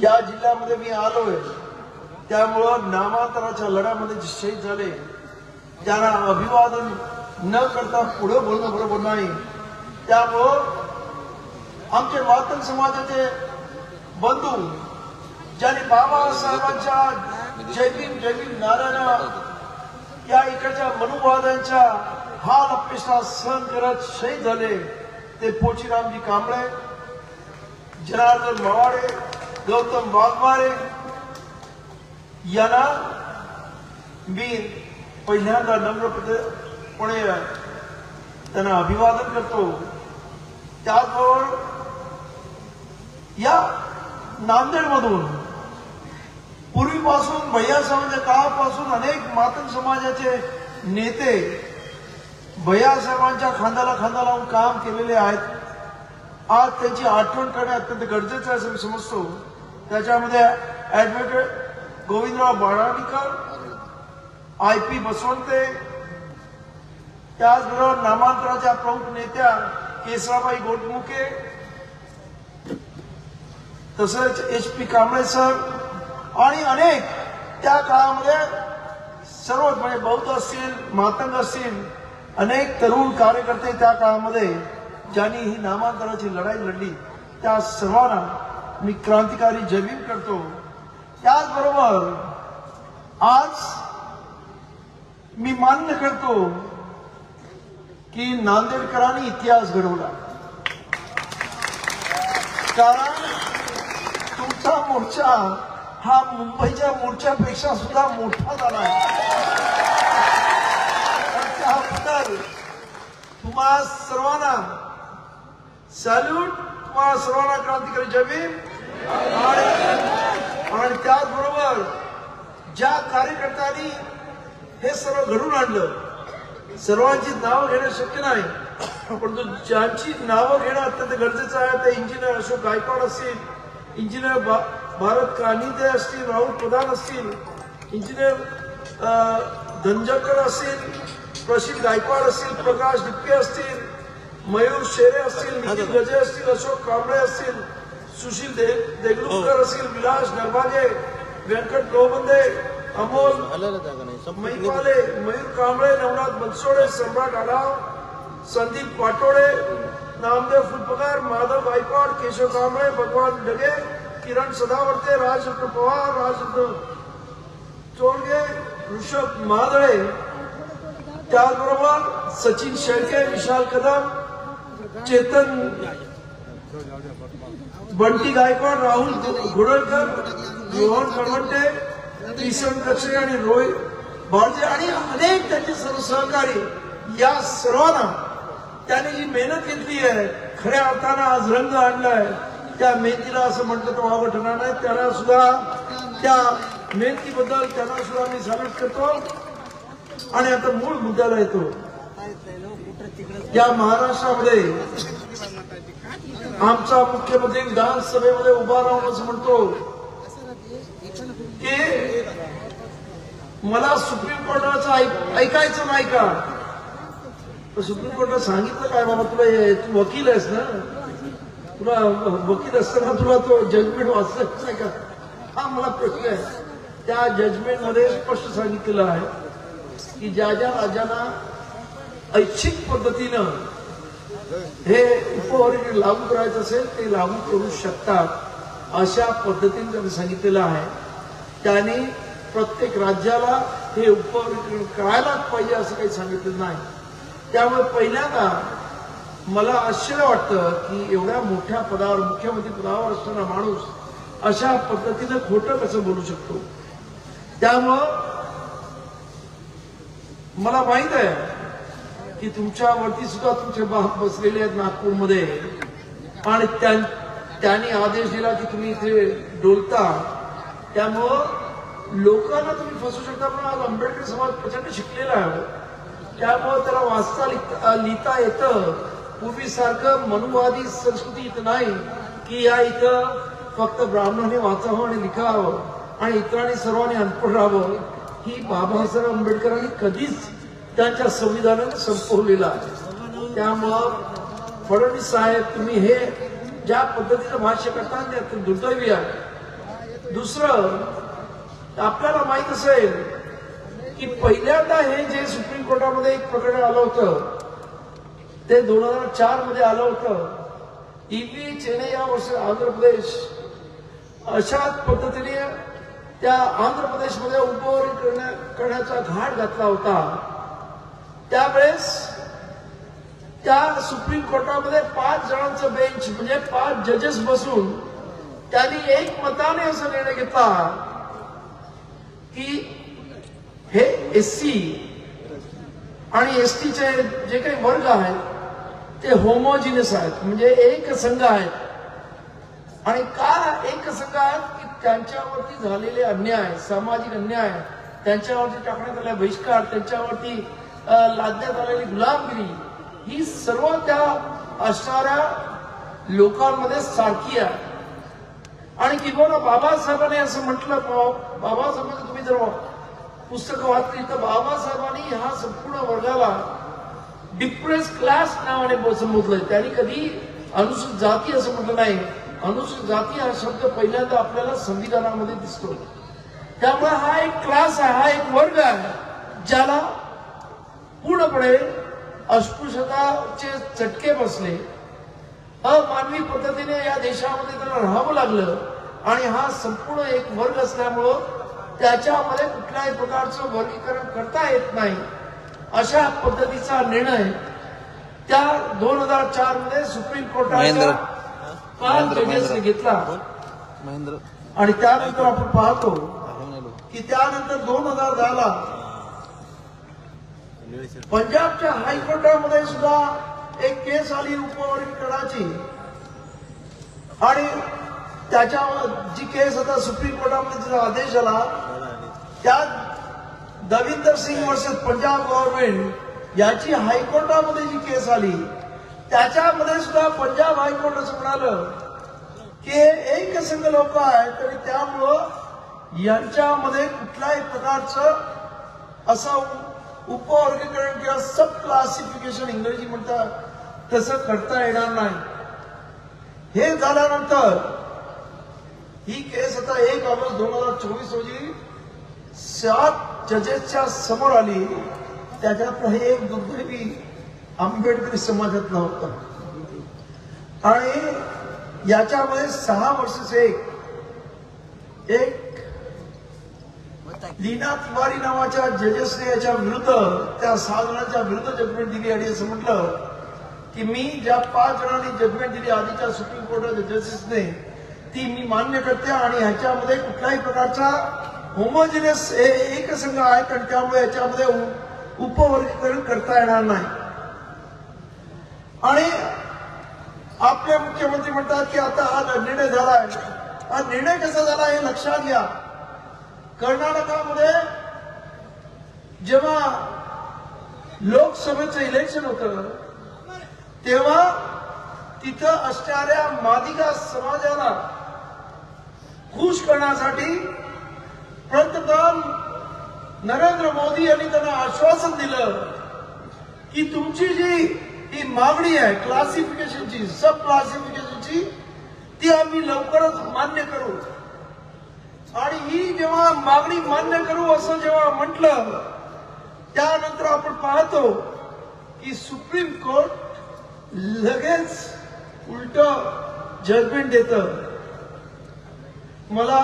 या जिल्ह्यामध्ये मी आलोय, त्यामुळं नामांतराच्या लढ्यामध्ये जे शहीद झाले त्यांना अभिवादन न करता पुढे बोलणं बरोबर नाही. त्यामुळं आमचे मातंग समाजाचे बंधू ज्यांनी बाबासाहेबांच्या जय भीम नारायण या इकडच्या मनुवाद्यांच्या हाल अपेक्षा सहन करत शहीद झाले ते पोचीरामजी कांबळे, जनार्दन मवाडे, गौतम वाघमारे यांना मी पहिल्यांदा नम्रपणे त्यांना अभिवादन करतो. त्याचबरोबर या नांदेडमधून पूर्वीपासून भैयासाहेबांच्या काळापासून अनेक मातंग समाजाचे नेते भैयासाहेबांच्या खांद्याला खांदा लावून काम केलेले आहेत. आज त्यांची आठवण करणे अत्यंत गरजेचं आहे असं मी समजतो. त्याच्यामध्ये ऍडव्होकेट गोविंदराव बाळाणीकर, IP बसवंते, त्याचबरोबर नामांतराच्या प्रमुख नेत्या केसराबाई गोटमुके, तसंच HP कांबळे सर आणि अनेक त्या काळामध्ये सर्वच म्हणजे बौद्ध असतील, मातंग असतील, अनेक तरुण कार्यकर्ते त्या काळामध्ये ज्यांनी ही नामांतराची लढाई लढली त्या सर्वांना मी क्रांतिकारी जय भीम करतो. त्याचबरोबर आज मी मान्य करतो की नांदेडकरांनी इतिहास घडवला, कारण तुमचा मोर्चा हा मुंबईच्या मोर्चापेक्षा सुद्धा मोठा झाला आहे. त्याबद्दल तुम्हा सर्वांना सॅल्यूट, तुम्हा सर्वांना क्रांतिकारी जय भीम. आणि त्याचबरोबर ज्या कार्यकर्त्यांनी हे सर्व घडून आणलं, सर्वांची नावं घेणं शक्य नाही, परंतु ज्यांची नावं घेणं अत्यंत गरजेचं आहे ते इंजिनियर अशोक गायकवाड असतील, इंजिनियर भारत कानिदे असतील, राहुल प्रधान असतील, इंजिनियर धनजकर असतील, प्रशिल गायकवाड असतील, प्रकाश डिप्पे असतील, मयूर शेरे असतील, नितीन गजे असतील, अशोक कांबळे असतील, सुशील देगलूरकर असतील, विलास नरभागे, व्यंकट लोबंदे, अमोल महिवाले, मयूर कांबळे, नवनाथ बनसोडे, सम्राट आढाव, संदीप पाटोळे, नामदेव फुलपगार, माधव गायकवाड, केशव कांबळे, भगवान डगे, किरण सदावर्ते, राजरत्न पवार, राजरत्न चोरगे, ऋषभ महादळे, त्याचबरोबर सचिन शेळके, विशाल कदम, चेतन बंटी गायकवाड, राहुल घोडळकर, रोहन कळवंटे, किसन कचरे आणि रोहित बाळजे आणि अनेक त्यांचे सर्व सहकारी, या सर्वांना त्याने जी मेहनत घेतली आहे, खऱ्या अर्थानं आज रंग आणलाय, त्या मेहनतीला असं म्हटलं तर वावं ठरणार नाही. त्यांना सुद्धा त्या मेहनतीबद्दल त्यांना सुद्धा मी सॅल्यूट करतो. आणि आता मूळ मुद्द्याला येतो. या महाराष्ट्रामध्ये आमचा मुख्यमंत्री विधानसभेमध्ये उभा राहून असं म्हणतो की मला सुप्रीम कोर्टाचं ऐकायचं नाही का? सुप्रीम कोर्टात सांगितलं काय बाबा, तुला तू वकील आहेस ना, तुला वकील असताना तुला तो जजमेंट वाचलाच नाही का? हा मला प्रश्न आहे. त्या जजमेंट मध्ये स्पष्ट सांगितलेलं आहे की ज्या ज्या राज्यांना ऐच्छिक पद्धतीनं हे उपवर्ग लागू करायचं असेल ते लागू करू शकतात, अशा पद्धतीने त्यांनी सांगितलेलं आहे. त्यांनी प्रत्येक राज्याला हे उपवर्ग करायलाच पाहिजे असं काही सांगितलं नाही. त्यामुळे पहिल्यांदा मला आश्चर्य वाटतं की एवढ्या मोठ्या पदावर, मुख्यमंत्री पदावर असणारा माणूस अशा पद्धतीनं खोटं कसं बोलू शकतो. त्यामुळं मला माहित आहे की तुमच्यावरती सुद्धा तुमचे बाप बसलेले आहेत नागपूरमध्ये आणि त्यांनी आदेश दिला की तुम्ही इथे डोलता, त्यामुळं लोकांना तुम्ही फसवू शकता. पण आज आंबेडकर समाज प्रचंड शिकलेला आहे, त्यामुळे त्याला वाचता लिहिता येतं. पूर्वीसारखं मनुवादी संस्कृती इथं नाही की या इथं फक्त ब्राह्मणांनी वाचावं आणि लिखावं आणि इतरांनी सर्वांनी अनपढ राहावं. ही बाबासाहेब आंबेडकरांनी कधीच त्यांच्या संविधानाने संपवलेलं आहे. त्यामुळं फडणवीस साहेब, तुम्ही हे ज्या पद्धतीनं भाष्य करता ते दुर्दैवी आहे. दुसरं, आपल्याला माहित असेल की पहिल्यांदा हे जे सुप्रीम कोर्टामध्ये एक प्रकरण आलं होतं ते 2004 मध्ये आलं होतं. ईव्ही चेन्नई वर्ष आंध्र प्रदेश अशाच पद्धतीने त्या आंध्र प्रदेशमध्ये उपवर्ग करण्याचा घाट घातला होता. त्यावेळेस त्या सुप्रीम कोर्टामध्ये 5 जणांचं बेंच म्हणजे 5 जजेस बसून त्यांनी एक मताने असा निर्णय घेतला की हे एससी आणि एसटीचे जे काही वर्ग आहेत ते होमोजिनियस आहेत, म्हणजे एक संघ आहेत. आणि का एक संघ आहेत की त्यांच्यावरती झालेले अन्याय, सामाजिक अन्याय, त्यांच्यावरती टाकण्यात आलेला बहिष्कार, त्यांच्यावरती लादण्यात आलेली गुलामगिरी ही सर्व त्या असणाऱ्या लोकांमध्ये सारखी आहे. आणि किंवा बाबासाहेबांनी असं म्हटलं, बाबासाहेबांनी तुम्ही जर पुस्तकं वाचली तर बाबासाहेबांनी ह्या संपूर्ण वर्गाला डिप्रेस क्लास नावाने संबोधलंय. त्यांनी कधी अनुसूचित जाती असं म्हटलं नाही. अनुसूचित जाती हा शब्द पहिल्यांदा आपल्याला संविधानामध्ये दिसतो. त्यामुळे हा एक क्लास आहे, हा एक वर्ग आहे ज्याला पूर्णपणे अस्पृश्यताचे चटके बसले, अमानवी पद्धतीने या देशामध्ये त्याला राहावं लागलं. आणि हा संपूर्ण एक वर्ग असल्यामुळं त्याच्यामध्ये कुठल्याही प्रकारचं वर्गीकरण करता येत नाही. अशा पद्धतीचा निर्णय त्या 2004 मध्ये सुप्रीम कोर्टाच्या 5 जजेसने घेतला. आणि त्यानंतर आपण पाहतो की त्यानंतर 2010 ला पंजाबच्या हायकोर्टामध्ये सुद्धा एक केस आली उपवर्गीकरणाची. आणि त्याच्यावर जी केस आता सुप्रीम कोर्टामध्ये जिचा आदेश आला त्यात दविंदर सिंग वर्सेस पंजाब गव्हर्नमेंट याची हायकोर्टामध्ये जी केस आली त्याच्यामध्ये सुद्धा पंजाब हायकोर्ट असं म्हणालं की एक संघ लोक आहेत आणि त्यामुळं यांच्यामध्ये कुठल्याही प्रकारचं असं उपवर्गीकरण किंवा सब क्लासिफिकेशन इंग्रजी म्हणतात तसं करता येणार नाही. हे झाल्यानंतर ही केस आता 1 ऑगस्ट 2024 रोजी 7 जजेसच्या समोर आली. त्याच्यात एक दुर्दैवी आंबेडकरी समाजातला होता. आणि याच्यामध्ये 6 वर्षाचे एक लीना तिवारी नावाच्या जजेसने याच्या विरुद्ध त्या 6 जणांच्या विरुद्ध जजमेंट दिली. आणि असं म्हटलं की मी ज्या 5 जणांनी जजमेंट दिली आधीच्या सुप्रीम कोर्टाच्या जजेसने ती मी मान्य करते. आणि ह्याच्यामध्ये कुठल्याही प्रकारचा होमोजिनियस एक संघ आहेत आणि त्यामुळे याच्यामध्ये उपवर्गीकरण करता येणार नाही. आणि आपले मुख्यमंत्री म्हणतात की आता हा निर्णय झालाय. हा निर्णय कसा झाला हे लक्षात घ्या. कर्नाटकामध्ये जेव्हा लोकसभेचं इलेक्शन होतं तेव्हा तिथं असणाऱ्या मादिगा समाजाला खुश करण्यासाठी पंतप्रधान नरेंद्र मोदी यांनी त्यांना आश्वासन दिलं की तुमची जी ही मागणी आहे क्लासिफिकेशनची, सब क्लासिफिकेशनची, ती आम्ही लवकरच मान्य करू. आणि ही जेव्हा मागणी मान्य करू असं जेव्हा म्हटलं त्यानंतर आपण पाहतो की सुप्रीम कोर्ट लगेच उलट जजमेंट देतं. मला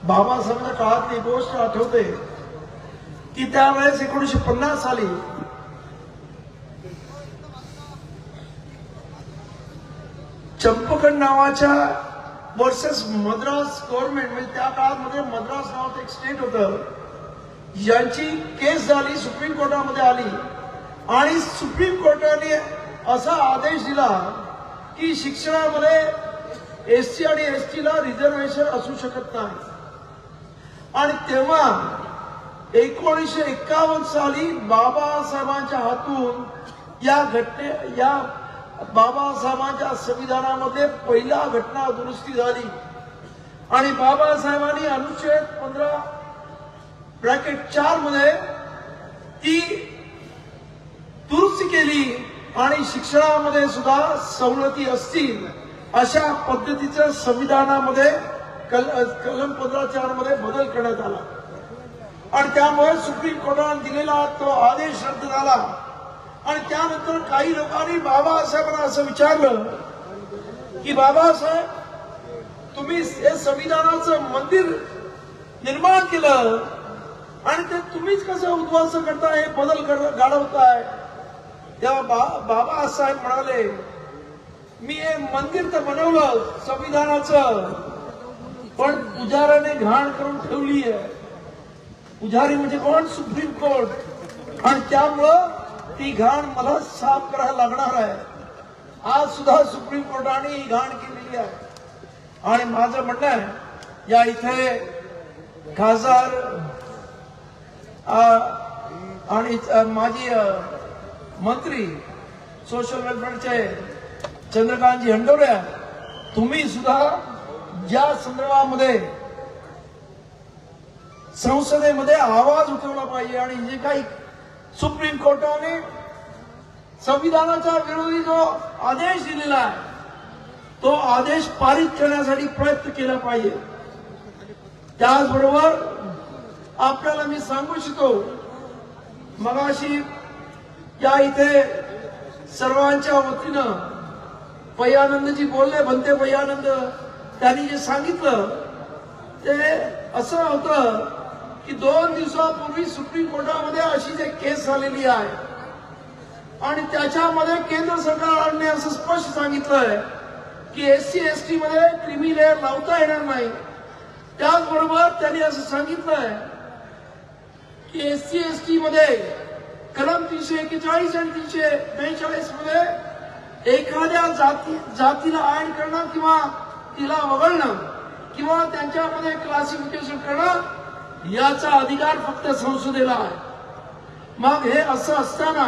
बाबासाहेबांच्या काळातली गोष्ट आठवते की त्यावेळेस 1950 साली चंपकड नावाच्या वर्सेस मद्रास गव्हर्नमेंट, म्हणजे त्या काळात मद्रास नावाचं एक स्टेट होतं, यांची केस झाली, सुप्रीम कोर्टामध्ये आली. आणि सुप्रीम कोर्टाने असा आदेश दिला की शिक्षणामध्ये एससी आणि एसटीला रिझर्वेशन असू शकत नाही. आणि तेव्हा 1951 साली बाबासाहेबांच्या हातून या बाबासाहेबांच्या संविधानामध्ये पहिला घटना दुरुस्ती झाली. आणि बाबासाहेबांनी अनुच्छेद 15(4) मध्ये ती दुरुस्ती केली आणि शिक्षणामध्ये सुद्धा सवलती असतील अशा पद्धतीचं संविधानामध्ये कलम 15(4) मध्ये बदल करण्यात आला आणि त्यामुळे सुप्रीम कोर्टाने दिलेला तो आदेश रद्द झाला. आणि त्यानंतर काही लोकांनी बाबासाहेबांना असं विचारलं की बाबासाहेब, तुम्ही हे संविधानाचं मंदिर निर्माण केलं आणि ते तुम्हीच कसं उद्ध्वस्त करताय, बदल घडवताय. तेव्हा बाबासाहेब म्हणाले, मी हे मंदिर तर बनवलं संविधानाचं, पण पुजाऱ्याने घाण करून ठेवली आहे. पुजारी म्हणजे कोण? Supreme court. आणि त्यामुळं ती घाण मला साफ करायला लागणार आहे. आज सुद्धा सुप्रीम कोर्टाने ही घाण केलेली आहे. आणि माझं म्हणणं आहे, या इथे खासदार आणि माजी मंत्री सोशल वेलफेअरचे चंद्रकांतजी हंडोरे, तुम्ही सुद्धा ज्या संदर्भामध्ये संसदेमध्ये आवाज उठवला पाहिजे आणि जे काही सुप्रीम कोर्टाने संविधानाच्या विरोधी जो आदेश दिलेला आहे तो आदेश पारित करण्यासाठी प्रयत्न केला पाहिजे. त्याचबरोबर आपल्याला मी सांगू इच्छितो, मगाशी या इथे सर्वांच्या वतीनं पय्यानंदजी बोलले, भंते पय्यानंद, त्यांनी जे सांगितलं ते असं होतं की 2 दिवसापूर्वी सुप्रीम कोर्टामध्ये अशी जे केस झालेली आहे आणि त्याच्यामध्ये केंद्र सरकारने असं स्पष्ट सांगितलंय की SC/ST मध्ये क्रिमी लेअर लावता येणार नाही. त्याचबरोबर त्यांनी असं सांगितलंय की SC/ST मध्ये कलम 341 आणि 342 मध्ये एखाद्या जातीला ऍड करणं किंवा तिला वगळणं किंवा त्यांच्यामध्ये क्लासिफिकेशन करणं याचा अधिकार फक्त संसदेला आहे. मग हे असं असताना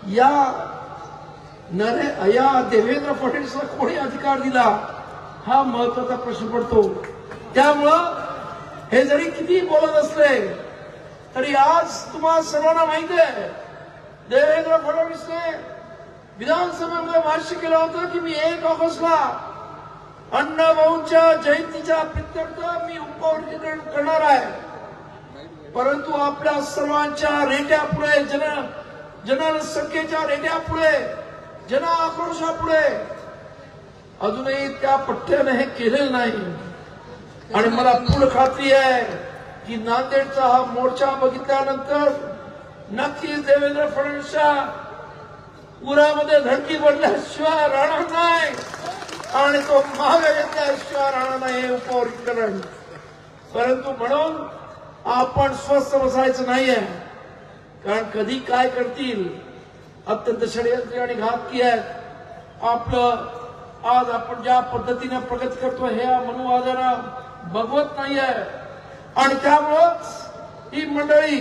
या देवेंद्र फडणवीसला कोणी अधिकार दिला, हा महत्वाचा प्रश्न पडतो. त्यामुळं हे जरी किती बोलत असले तरी आज तुम्हाला सर्वांना माहिती आहे, देवेंद्र फडणवीसने विधानसभेमध्ये भाष्य केलं होतं की मी 1 ऑगस्टला अण्णाभाऊंच्या जयंतीच्या प्रित्यर्थ मी उपवर्गीकरण करणार आहे. परंतु आपल्या सर्वांच्या रेट्यापुढे, जनसंख्येच्या रेट्यापुढे, जन आक्रोशापुढे अजूनही त्या पठ्ठ्याने हे केलेलं नाही. आणि मला पूर्ण खात्री आहे की नांदेडचा हा मोर्चा बघितल्यानंतर नक्कीच देवेंद्र फडणवीसच्या उरामध्ये धडकी पडल्याशिवाय राहणार नाही आणि तो मागे घेतल्याशिवाय राहणार नाही हे उपवर्गीकरण. परंतु म्हणून आपण स्वस्थ बसायचं नाहीये, कारण कधी काय करतील. अत्यंत षडयंत्री आणि घातकी आहेत. आपलं आज आपण ज्या पद्धतीने प्रगती करतो हे मनुवादानं बघवत नाहीये आणि त्यामुळेच ही मंडळी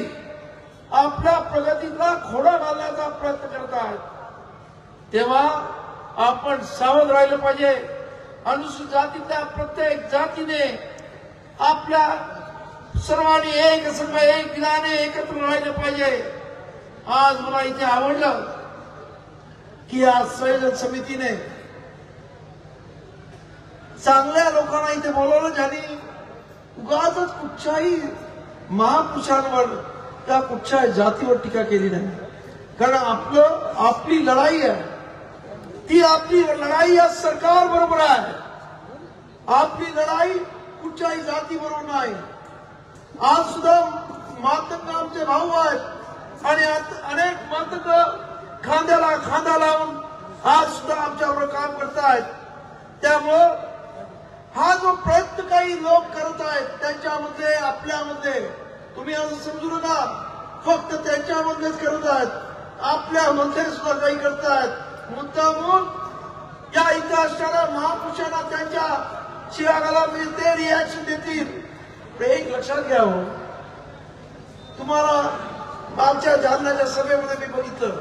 आपल्या प्रगतीला खोडा घालण्याचा प्रयत्न करत आहेत. तेव्हा आपण सावध राहिलं पाहिजे. अनुसूचित जातीतल्या प्रत्येक जातीने आपल्या सर्वांनी एक संघ एक विधाने एकत्र राहिलं पाहिजे. आज मला इथे आवडलं की आज संयोजन समितीने चांगल्या लोकांना इथे बोलवलं, ज्यांनी उगाच कुठच्याही महापुरुषांवर त्या कुठच्या जातीवर टीका केली नाही. कारण आपली लढाई आहे, ती आपली लढाई या सरकार बरोबर आहे. आपली लढाई कुठच्याही जाती बरोबर नाही. आज सुद्धा मातंग आमचे भाऊ आहेत आणि अनेक मातंग खांद्याला खांदा लावून आज सुद्धा आमच्याबरोबर काम करतायत. त्यामुळं हा जो प्रयत्न काही लोक करत आहेत त्यांच्यामध्ये, आपल्यामध्ये, तुम्ही असं समजू नका फक्त त्यांच्यामधलेच करत आहेत, आपल्यामध्ये सुद्धा काही करतायत. मुद्दामून या इथं असणाऱ्या महापुरुषांना त्यांच्या शिवागाला मिळते, रिॲक्शन देतील. एक लक्षात घ्या हो, तुम्हाला मागच्या जालन्याच्या सभेमध्ये मी बघितलं,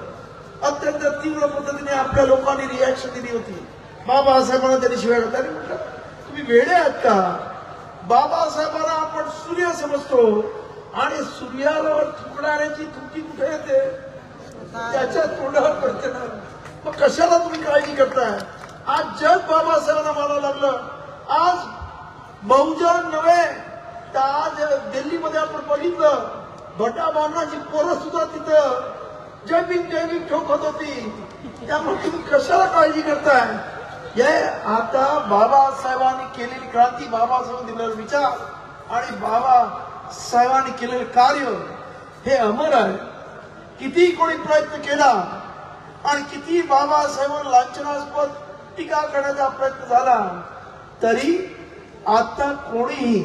अत्यंत तीव्र पद्धतीने आपल्या लोकांनी रिॲक्शन दिली होती. बाबासाहेबांना त्यांनी शिवाय त्यांनी म्हटलं, तुम्ही वेडे आहात का? बाबासाहेबांना आपण सूर्य समजतो आणि सूर्यावर थुंकणाऱ्याची थुंकी कुठे येते? त्याच्या तोंडावर पडते ना. मग कशाला तुम्ही काळजी करताय? आज जग बाबासाहेबांना मानावं लागलं. आज बहुजन नव्हे तर आज दिल्लीमध्ये आपण बघितलं भटा बांधण्याची पोरं सुद्धा तिथं जैविक ठोकत होती. त्यामुळे तुम्ही कशाला काळजी करताय? हे आता बाबासाहेबांनी केलेली क्रांती, बाबासाहेबांनी दिलेला विचार आणि बाबासाहेबांनी केलेलं कार्य हे अमर आहे. किती कोणी प्रयत्न केला आणि किती बाबासाहेबांना लांछनास्पद टीका करण्याचा प्रयत्न झाला तरी आता कोणीही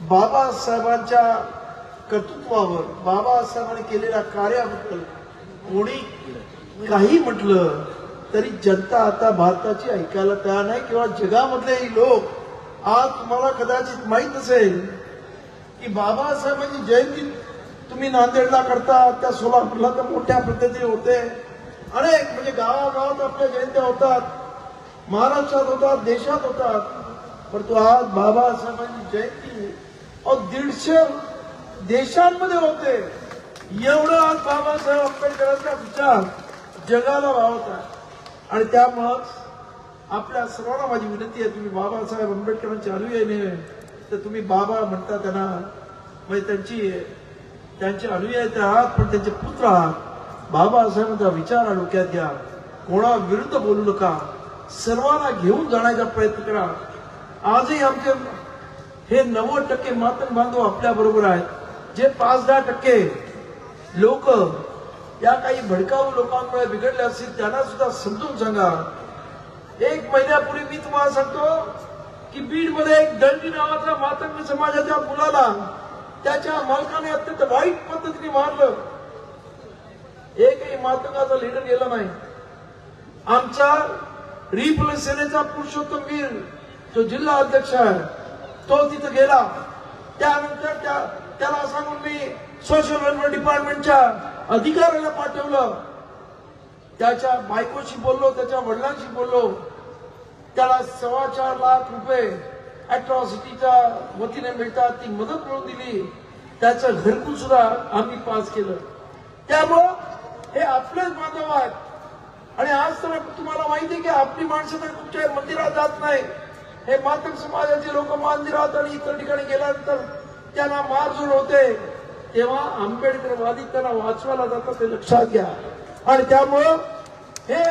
बाबासाहेबांच्या कर्तृत्वावर, बाबासाहेबांनी केलेल्या कार्याबद्दल कोणी काही म्हटलं तरी जनता आता भारताची ऐकायला तयार नाही. किंवा जगामधलेही लोक आज तुम्हाला कदाचित माहित असेल की बाबासाहेबांची जयंती तुम्ही नांदेडला करता, त्या सोलापूरला तर मोठ्या पद्धतीने होते. अनेक म्हणजे गावागावात आपल्या जयंत्या होतात, महाराष्ट्रात होतात, देशात होतात. परंतु आज बाबासाहेबांची जयंती 150 देशांमध्ये होते. एवढं आज बाबासाहेब आंबेडकरांचा विचार जगाला वावत आहे. आणि त्यामुळंच आपल्या सर्वांना माझी विनंती आहे, तुम्ही बाबासाहेब आंबेडकरांचे अनुयायी नव्हे तर तुम्ही बाबा म्हणता त्यांना, म्हणजे त्यांचे अनुयायी आहात पण त्यांचे पुत्र आहात. बाबासाहेबांचा विचार डोक्यात घ्या, कोणा विरुद्ध बोलू नका, सर्वांना घेऊन जाण्याचा प्रयत्न करा. आजही आमचे हे 90% मातंग बांधव आपल्या बरोबर आहेत. जे 5-10% लोक या काही भडकाऊ लोकांमुळे बिघडले असतील त्यांना सुद्धा समजून सांगा. 1 महिन्यापूर्वी मी तुम्हाला सांगतो की बीडमध्ये एक दंडी नावाचा मातंग समाजाच्या मुलाला त्याच्या मालकाने अत्यंत वाईट पद्धतीने मारलं. एकही मातंगाचा लीडर गेला नाही. आमचा रिपब्लिक सेनेचा पुरुषोत्तम वीर जो जिल्हा अध्यक्ष आहे तो तिथं गेला. त्यानंतर त्याला सांगून मी सोशल वेलफेअर डिपार्टमेंटच्या अधिकाऱ्याला पाठवलं. त्याच्या बायकोशी बोललो, त्याच्या वडिलांशी बोललो. त्याला 4.25 लाख रुपये अॅट्रॉसिटीच्या वतीने मिळतात, ती मदत मिळवून दिली. त्याचं घरकुल सुद्धा आम्ही पास केलं. त्यामुळं हे आपलेच बांधव आहेत. आणि आज तर तुम्हाला माहिती आहे की आपली माणसं तर कुठच्या मंदिरात जात नाही. हे मातंग समाजाचे लोक मंदिरात आणि इतर ठिकाणी गेल्यानंतर त्यांना मारझोड होते, तेव्हा आंबेडकरवादी त्यांना वाचवायला जातात, ते लक्षात घ्या. आणि त्यामुळं हे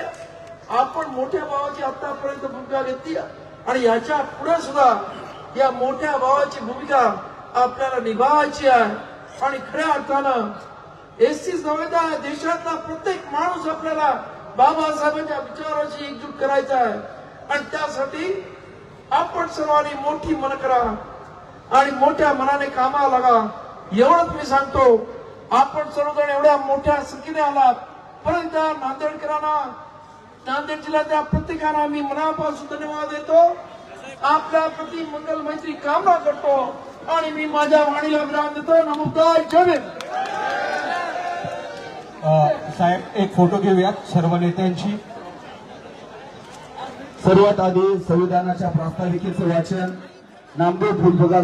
आपण मोठ्या भावाची आतापर्यंत भूमिका घेतली आणि याच्या पुढे सुद्धा या मोठ्या भावाची भूमिका आपल्याला निभावायची आहे. आणि खऱ्या अर्थानं एसटीच नव्हे तर देशातला प्रत्येक माणूस आपल्याला बाबासाहेबांच्या विचाराशी एकजूट करायचा आहे. आणि त्यासाठी आपण सर्वांनी मोठी मन करा आणि मोठ्या मनाने कामाला लागा. एवढंच मी सांगतो. आपण सर्वजण एवढ्या मोठ्या संख्येने आलात, परंतु नांदेडकरांना, नांदेड जिल्ह्यातल्या प्रत्येकाला मी मनापासून धन्यवाद देतो. आपल्या प्रति मंगल मैत्री कामना करतो आणि मी माझ्या वाणीला विराम देतो. नमस्कार. जय भीम. साहेब, एक फोटो घेऊयात सर्व नेत्यांची. सर्वात आधी संविधानाच्या प्रास्ताविकेचं वाचन नामदेव फुलबगा